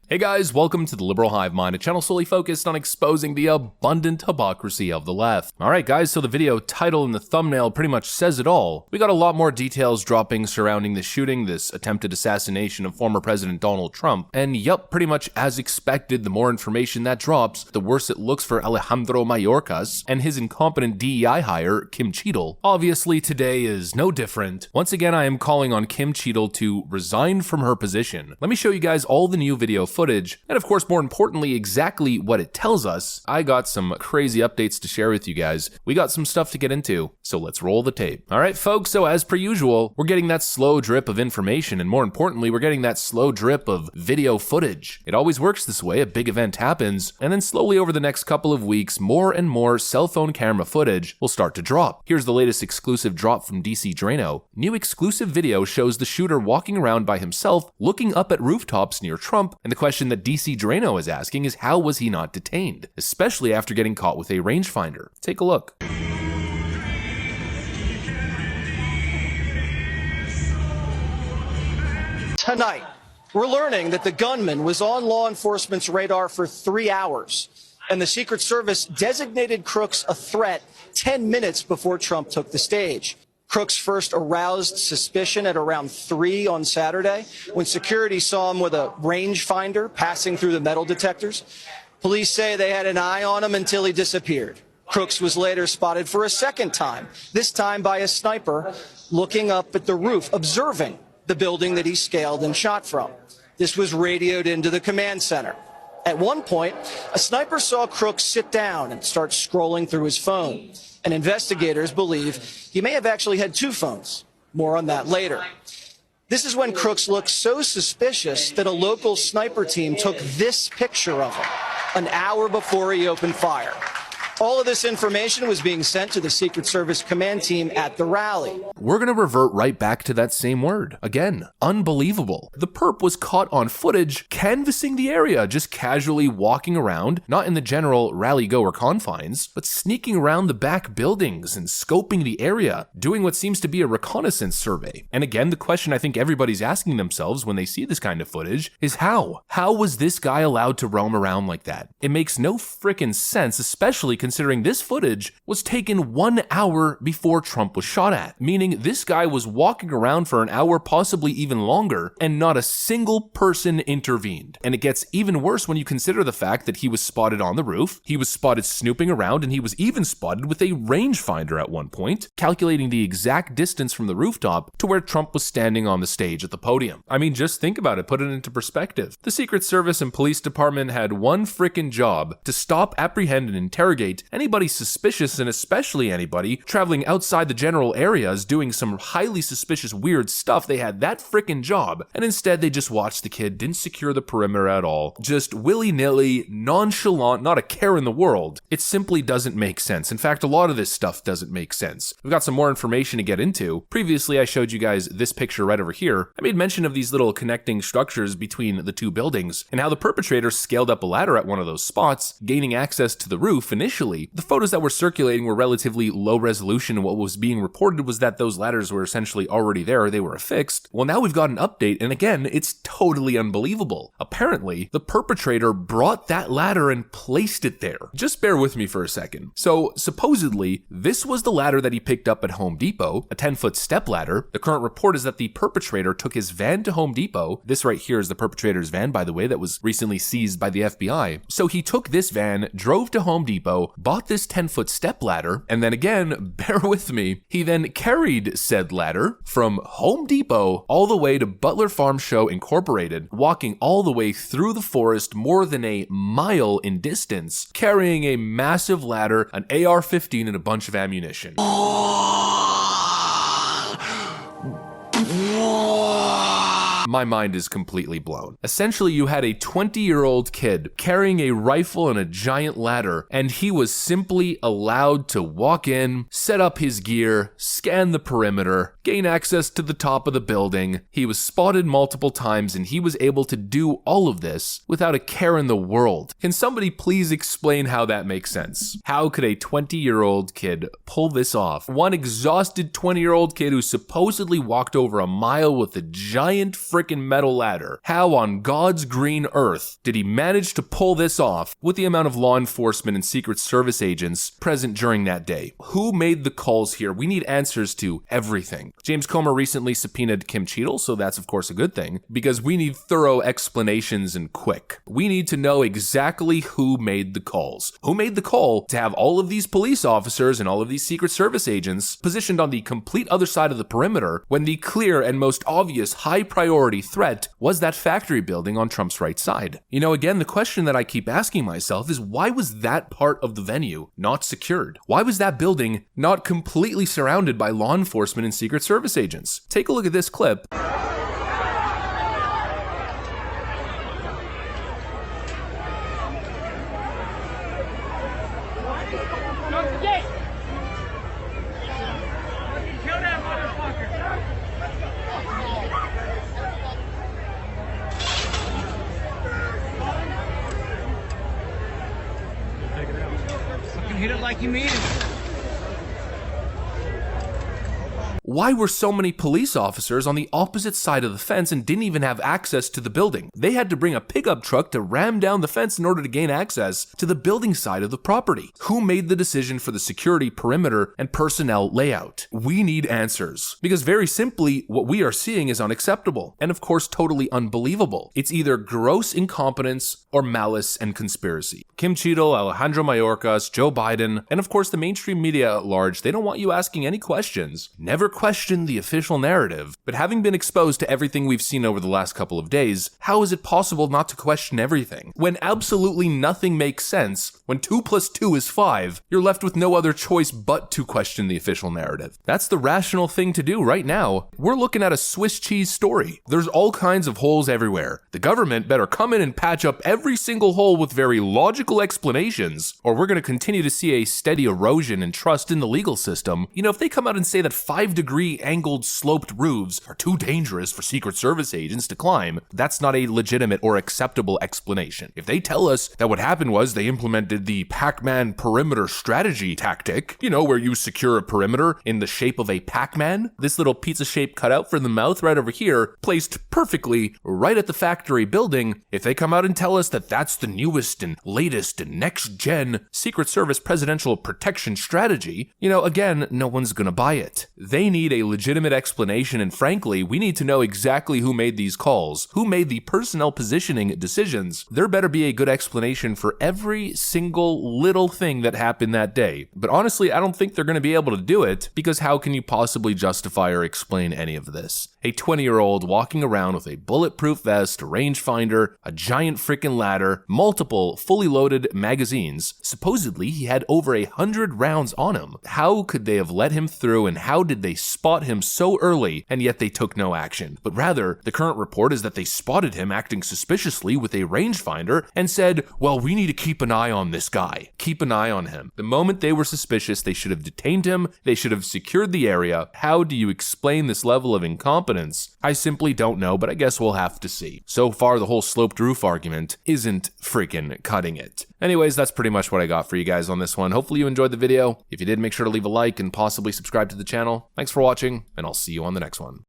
Hey guys, welcome to the Liberal Hive Mind, a channel solely focused on exposing the abundant hypocrisy of the left. Alright guys, so the video title and the thumbnail pretty much says it all. We got a lot more details dropping surrounding the shooting, this attempted assassination of former President Donald Trump, and yup, pretty much as expected, the more information that drops, the worse it looks for Alejandro Mayorkas and his incompetent DEI hire, Kim Cheadle. Obviously, today is no different. Once again, I am calling on Kim Cheadle to resign from her position. Let me show you guys all the new video footage, and of course, more importantly, exactly what it tells us. I got some crazy updates to share with you guys. We got some stuff to get into, so let's roll the tape. All right, folks, so as per usual, we're getting that slow drip of information, and more importantly, we're getting that slow drip of video footage. It always works this way. A big event happens, and then slowly over the next couple of weeks, more and more cell phone camera footage will start to drop. Here's the latest exclusive drop from DC Drano. New exclusive video shows the shooter walking around by himself, looking up at rooftops near Trump, and the question that DC Drano is asking is how was he not detained, especially after getting caught with a rangefinder. Take a look. Tonight, we're learning that the gunman was on law enforcement's radar for 3 hours, and the Secret Service designated Crooks a threat 10 minutes before Trump took the stage. Crooks first aroused suspicion at around 3 on Saturday when security saw him with a rangefinder passing through the metal detectors. Police say they had an eye on him until he disappeared. Crooks was later spotted for a second time, this time by a sniper looking up at the roof, observing the building that he scaled and shot from. This was radioed into the command center. At one point, a sniper saw Crooks sit down and start scrolling through his phone. And investigators believe he may have actually had 2 phones. More on that later. This is when Crooks looked so suspicious that a local sniper team took this picture of him an hour before he opened fire. All of this information was being sent to the Secret Service command team at the rally. We're gonna revert right back to that same word. Again, unbelievable. The perp was caught on footage canvassing the area, just casually walking around, not in the general rally-goer confines, but sneaking around the back buildings and scoping the area, doing what seems to be a reconnaissance survey. And again, the question I think everybody's asking themselves when they see this kind of footage is how? How was this guy allowed to roam around like that? It makes no frickin' sense, especially considering this footage was taken 1 hour before Trump was shot at, meaning this guy was walking around for an hour, possibly even longer, and not a single person intervened. And it gets even worse when you consider the fact that he was spotted on the roof, he was spotted snooping around, and he was even spotted with a rangefinder at one point, calculating the exact distance from the rooftop to where Trump was standing on the stage at the podium. I mean, just think about it, put it into perspective. The Secret Service and police department had one frickin' job: to stop, apprehend, and interrogate anybody suspicious, and especially anybody traveling outside the general areas doing some highly suspicious weird stuff. They had that frickin' job, and instead they just watched the kid, didn't secure the perimeter at all, just willy-nilly, nonchalant, not a care in the world. It simply doesn't make sense. In fact, a lot of this stuff doesn't make sense. We've got some more information to get into. Previously, I showed you guys this picture right over here. I made mention of these little connecting structures between the 2 buildings, and how the perpetrator scaled up a ladder at one of those spots, gaining access to the roof initially. The photos that were circulating were relatively low resolution, and what was being reported was that those ladders were essentially already there, they were affixed. Well, now we've got an update, and again, it's totally unbelievable. Apparently, the perpetrator brought that ladder and placed it there. Just bear with me for a second. So, supposedly, this was the ladder that he picked up at Home Depot, a 10-foot step ladder. The current report is that the perpetrator took his van to Home Depot. This right here is the perpetrator's van, by the way, that was recently seized by the FBI. So he took this van, drove to Home Depot, bought this 10-foot step ladder, and then again, bear with me, he then carried said ladder from Home Depot all the way to Butler Farm Show Incorporated, walking all the way through the forest more than a mile in distance, carrying a massive ladder, an AR-15, and a bunch of ammunition. My mind is completely blown. Essentially, you had a 20-year-old kid carrying a rifle and a giant ladder, and he was simply allowed to walk in, set up his gear, scan the perimeter, gain access to the top of the building. He was spotted multiple times, and he was able to do all of this without a care in the world. Can somebody please explain how that makes sense? How could a 20-year-old kid pull this off? One exhausted 20-year-old kid who supposedly walked over a mile with a giant freaking metal ladder. How on God's green earth did he manage to pull this off with the amount of law enforcement and Secret Service agents present during that day? Who made the calls here? We need answers to everything. James Comer recently subpoenaed Kim Cheadle, so that's of course a good thing, because we need thorough explanations and quick. We need to know exactly who made the calls. Who made the call to have all of these police officers and all of these Secret Service agents positioned on the complete other side of the perimeter when the clear and most obvious high priority threat was that factory building on Trump's right side? You know, again, the question that I keep asking myself is, why was that part of the venue not secured? Why was that building not completely surrounded by law enforcement and Secret Service agents? Take a look at this clip. Hit it like you mean it. Why were so many police officers on the opposite side of the fence and didn't even have access to the building? They had to bring a pickup truck to ram down the fence in order to gain access to the building side of the property. Who made the decision for the security perimeter and personnel layout? We need answers, because very simply, what we are seeing is unacceptable and of course totally unbelievable. It's either gross incompetence or malice and conspiracy. Kim Cheadle, Alejandro Mayorkas, Joe Biden, and of course the mainstream media at large, they don't want you asking any questions. Never question the official narrative. But having been exposed to everything we've seen over the last couple of days, how is it possible not to question everything? When absolutely nothing makes sense, when 2 + 2 is 5, you're left with no other choice but to question the official narrative. That's the rational thing to do right now. We're looking at a Swiss cheese story. There's all kinds of holes everywhere. The government better come in and patch up every single hole with very logical explanations, or we're going to continue to see a steady erosion in trust in the legal system. You know, if they come out and say that 5-degree angled sloped roofs are too dangerous for Secret Service agents to climb, that's not a legitimate or acceptable explanation. If they tell us that what happened was they implemented the Pac-Man perimeter strategy tactic, you know, where you secure a perimeter in the shape of a Pac-Man, this little pizza-shaped cutout for the mouth right over here, placed perfectly right at the factory building, if they come out and tell us that that's the newest and latest and next-gen Secret Service presidential protection strategy, you know, again, no one's gonna buy it. They need a legitimate explanation, and frankly, we need to know exactly who made these calls, who made the personnel positioning decisions. There better be a good explanation for every single little thing that happened that day. But honestly, I don't think they're going to be able to do it, because how can you possibly justify or explain any of this? A 20-year-old walking around with a bulletproof vest, a rangefinder, a giant freaking ladder, multiple fully loaded magazines. Supposedly, he had over 100 rounds on him. How could they have let him through, and how did they spot him so early, and yet they took no action? But rather, the current report is that they spotted him acting suspiciously with a rangefinder and said, well, we need to keep an eye on this guy. Keep an eye on him. The moment they were suspicious, they should have detained him. They should have secured the area. How do you explain this level of incompetence? I simply don't know, but I guess we'll have to see. So far, the whole sloped roof argument isn't freaking cutting it. Anyways, that's pretty much what I got for you guys on this one. Hopefully you enjoyed the video. If you did, make sure to leave a like and possibly subscribe to the channel. Thanks for watching, and I'll see you on the next one.